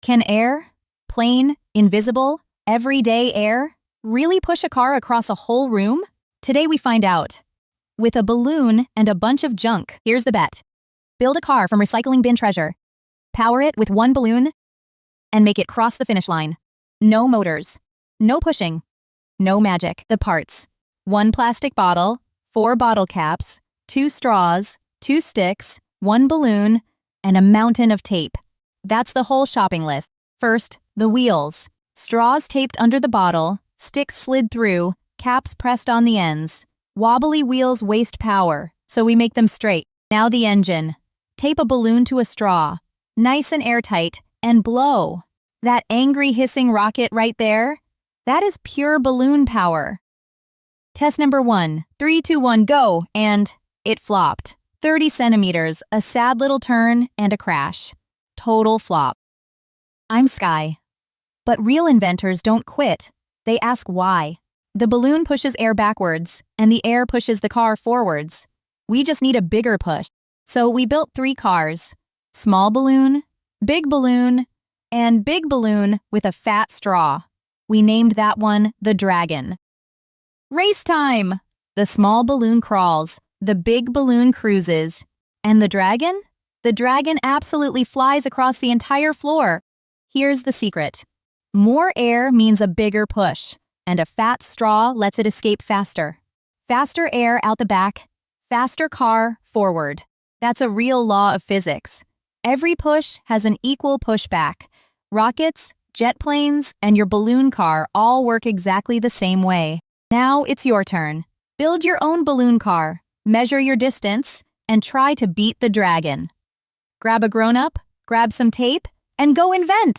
Can air, plain, invisible, everyday air, really push a car across a whole room? Today we find out. With a balloon and a bunch of junk, here's the bet. Build a car from recycling bin treasure. Power it with one balloon and make it cross the finish line. No motors. No pushing. No magic. The parts. 1 plastic bottle, 4 bottle caps, 2 straws, 2 sticks, 1 balloon, and a mountain of tape. That's the whole shopping list. First, the wheels. Straws taped under the bottle, sticks slid through, caps pressed on the ends. Wobbly wheels waste power, so we make them straight. Now the engine. Tape a balloon to a straw, nice and airtight, and blow. That angry hissing rocket right there, that is pure balloon power. Test number 1. 3, 2, 1, go, and it flopped. 30 centimeters, a sad little turn, and a crash. Total flop. I'm Sky. But real inventors don't quit. They ask why. The balloon pushes air backwards, and the air pushes the car forwards. We just need a bigger push. So we built 3 cars. Small balloon, and big balloon with a fat straw. We named that one the Dragon. Race time! The small balloon crawls, the big balloon cruises. And the Dragon? The Dragon absolutely flies across the entire floor. Here's the secret. More air means a bigger push, and a fat straw lets it escape faster. Faster air out the back, faster car forward. That's a real law of physics. Every push has an equal pushback. Rockets, jet planes, and your balloon car all work exactly the same way. Now it's your turn. Build your own balloon car, measure your distance, and try to beat the Dragon. Grab a grown-up, grab some tape, and go invent!